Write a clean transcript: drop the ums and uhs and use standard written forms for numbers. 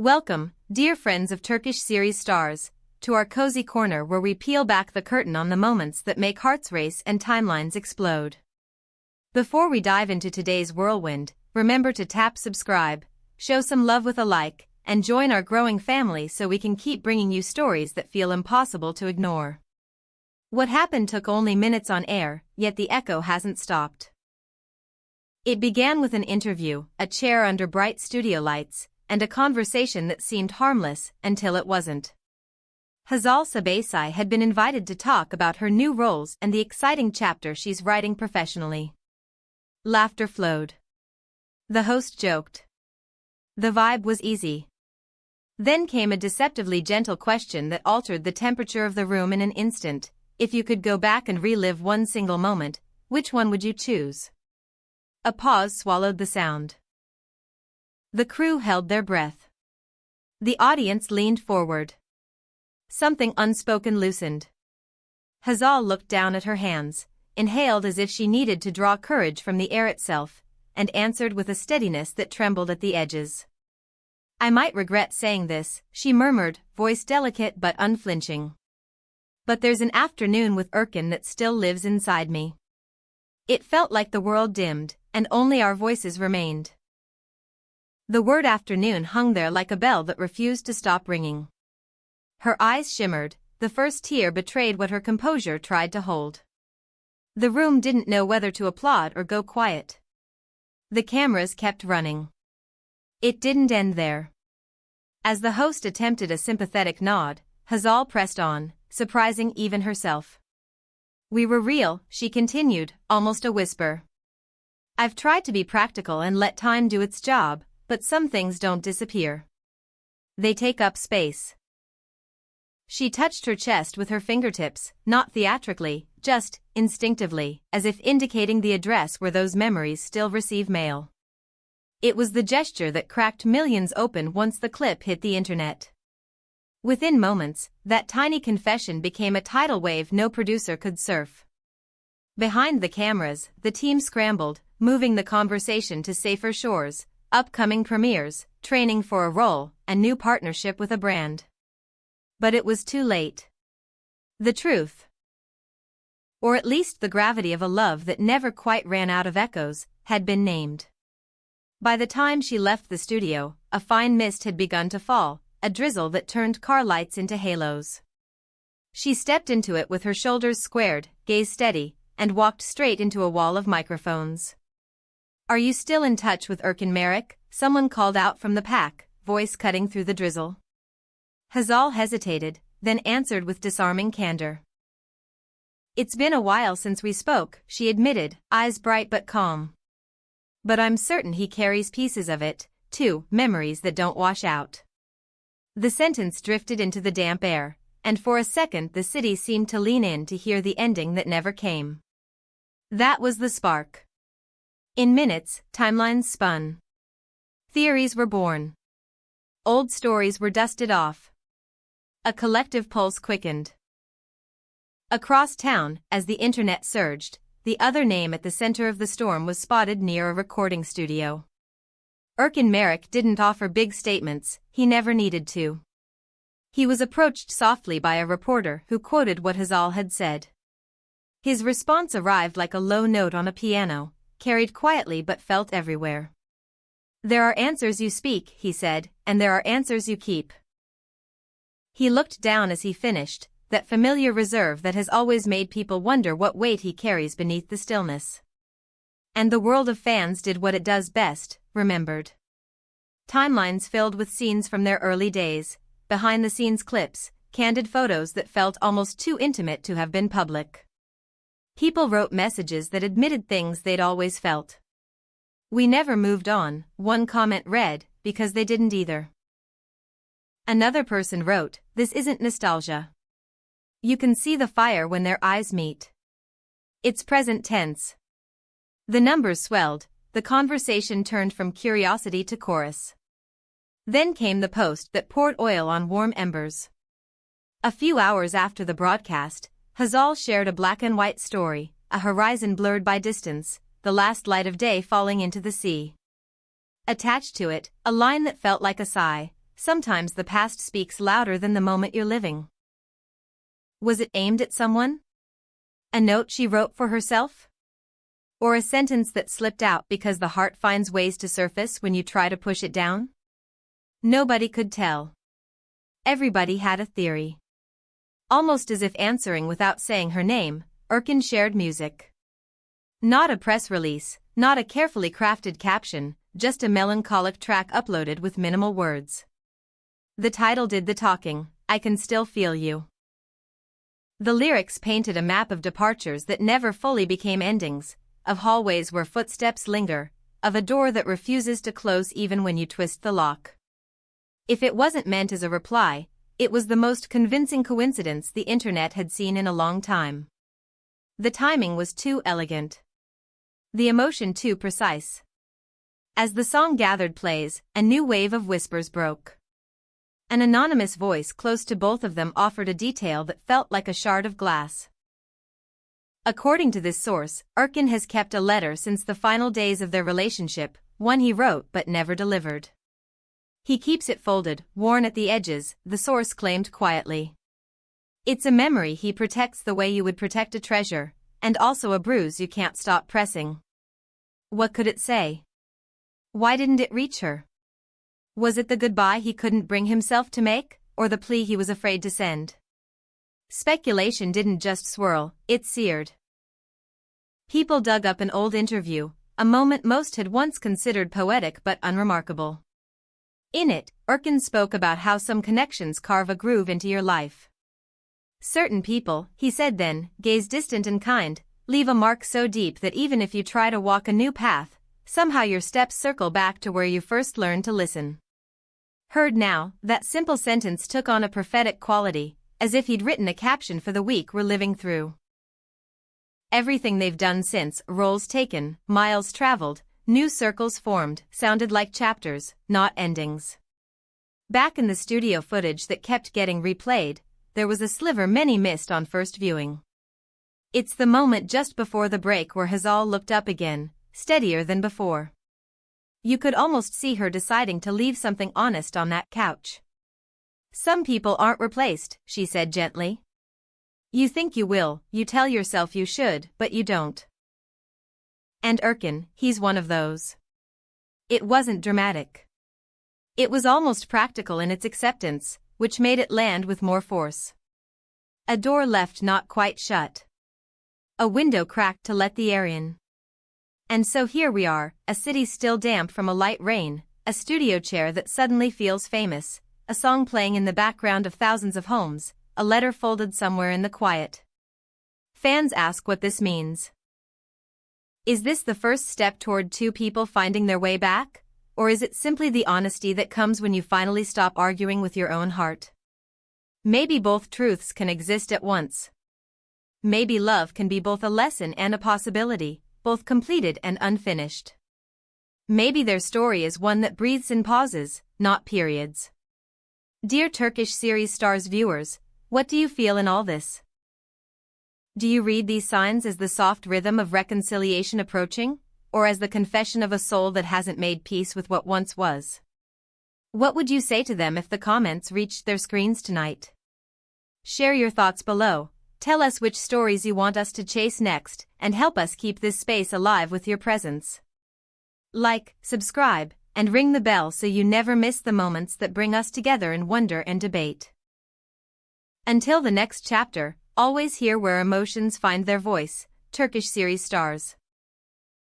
Welcome, dear friends of Turkish series stars, to our cozy corner where we peel back the curtain on the moments that make hearts race and timelines explode. Before we dive into today's whirlwind, remember to tap subscribe, show some love with a like, and join our growing family so we can keep bringing you stories that feel impossible to ignore. What happened took only minutes on air, yet the echo hasn't stopped. It began with an interview, a chair under bright studio lights, and a conversation that seemed harmless until it wasn't. Hazal Subaşı had been invited to talk about her new roles and the exciting chapter she's writing professionally. Laughter flowed. The host joked. The vibe was easy. Then came a deceptively gentle question that altered the temperature of the room in an instant. If you could go back and relive one single moment, which one would you choose? A pause swallowed the sound. The crew held their breath. The audience leaned forward. Something unspoken loosened. Hazal looked down at her hands, inhaled as if she needed to draw courage from the air itself, and answered with a steadiness that trembled at the edges. I might regret saying this, she murmured, voice delicate but unflinching. But there's an afternoon with Erkan that still lives inside me. It felt like the world dimmed, and only our voices remained. The word afternoon hung there like a bell that refused to stop ringing. Her eyes shimmered, the first tear betrayed what her composure tried to hold. The room didn't know whether to applaud or go quiet. The cameras kept running. It didn't end there. As the host attempted a sympathetic nod, Hazal pressed on, surprising even herself. We were real, she continued, almost a whisper. I've tried to be practical and let time do its job, but some things don't disappear. They take up space. She touched her chest with her fingertips, not theatrically, just instinctively, as if indicating the address where those memories still receive mail. It was the gesture that cracked millions open once the clip hit the internet. Within moments, that tiny confession became a tidal wave no producer could surf. Behind the cameras, the team scrambled, moving the conversation to safer shores, upcoming premieres, training for a role, and new partnership with a brand. But it was too late. The truth, or at least the gravity of a love that never quite ran out of echoes, had been named. By the time she left the studio, a fine mist had begun to fall, a drizzle that turned car lights into halos. She stepped into it with her shoulders squared, gaze steady, and walked straight into a wall of microphones. Are you still in touch with Erkan Meriç? Someone called out from the pack, voice cutting through the drizzle. Hazal hesitated, then answered with disarming candor. It's been a while since we spoke, she admitted, eyes bright but calm. But I'm certain he carries pieces of it, too, memories that don't wash out. The sentence drifted into the damp air, and for a second the city seemed to lean in to hear the ending that never came. That was the spark. In minutes, timelines spun. Theories were born. Old stories were dusted off. A collective pulse quickened. Across town, as the internet surged, the other name at the center of the storm was spotted near a recording studio. Erkan Meriç didn't offer big statements, he never needed to. He was approached softly by a reporter who quoted what Hazal had said. His response arrived like a low note on a piano, carried quietly but felt everywhere. There are answers you speak, he said, and there are answers you keep. He looked down as he finished, that familiar reserve that has always made people wonder what weight he carries beneath the stillness. And the world of fans did what it does best, remembered. Timelines filled with scenes from their early days, behind-the-scenes clips, candid photos that felt almost too intimate to have been public. People wrote messages that admitted things they'd always felt. We never moved on, one comment read, because they didn't either. Another person wrote, this isn't nostalgia. You can see the fire when their eyes meet. It's present tense. The numbers swelled, the conversation turned from curiosity to chorus. Then came the post that poured oil on warm embers. A few hours after the broadcast, Hazal shared a black-and-white story, a horizon blurred by distance, the last light of day falling into the sea. Attached to it, a line that felt like a sigh, sometimes the past speaks louder than the moment you're living. Was it aimed at someone? A note she wrote for herself? Or a sentence that slipped out because the heart finds ways to surface when you try to push it down? Nobody could tell. Everybody had a theory. Almost as if answering without saying her name, Erkan shared music. Not a press release, not a carefully crafted caption, just a melancholic track uploaded with minimal words. The title did the talking, I Can Still Feel You. The lyrics painted a map of departures that never fully became endings, of hallways where footsteps linger, of a door that refuses to close even when you twist the lock. If it wasn't meant as a reply, it was the most convincing coincidence the internet had seen in a long time. The timing was too elegant. The emotion too precise. As the song gathered plays, a new wave of whispers broke. An anonymous voice close to both of them offered a detail that felt like a shard of glass. According to this source, Erkan has kept a letter since the final days of their relationship, one he wrote but never delivered. He keeps it folded, worn at the edges, the source claimed quietly. It's a memory he protects the way you would protect a treasure, and also a bruise you can't stop pressing. What could it say? Why didn't it reach her? Was it the goodbye he couldn't bring himself to make, or the plea he was afraid to send? Speculation didn't just swirl, it seared. People dug up an old interview, a moment most had once considered poetic but unremarkable. In it, Erkan spoke about how some connections carve a groove into your life. Certain people, he said then, gaze distant and kind, leave a mark so deep that even if you try to walk a new path, somehow your steps circle back to where you first learned to listen. Heard now, that simple sentence took on a prophetic quality, as if he'd written a caption for the week we're living through. Everything they've done since, roles taken, miles traveled, new circles formed, sounded like chapters, not endings. Back in the studio footage that kept getting replayed, there was a sliver many missed on first viewing. It's the moment just before the break where Hazal looked up again, steadier than before. You could almost see her deciding to leave something honest on that couch. Some people aren't replaced, she said gently. You think you will, you tell yourself you should, but you don't. And Erkan, he's one of those. It wasn't dramatic. It was almost practical in its acceptance, which made it land with more force. A door left not quite shut. A window cracked to let the air in. And so here we are, a city still damp from a light rain, a studio chair that suddenly feels famous, a song playing in the background of thousands of homes, a letter folded somewhere in the quiet. Fans ask what this means. Is this the first step toward two people finding their way back? Or is it simply the honesty that comes when you finally stop arguing with your own heart? Maybe both truths can exist at once. Maybe love can be both a lesson and a possibility, both completed and unfinished. Maybe their story is one that breathes in pauses, not periods. Dear Turkish series stars viewers, what do you feel in all this? Do you read these signs as the soft rhythm of reconciliation approaching, or as the confession of a soul that hasn't made peace with what once was? What would you say to them if the comments reached their screens tonight? Share your thoughts below, tell us which stories you want us to chase next, and help us keep this space alive with your presence. Like, subscribe, and ring the bell so you never miss the moments that bring us together in wonder and debate. Until the next chapter, always here where emotions find their voice, Turkish series stars.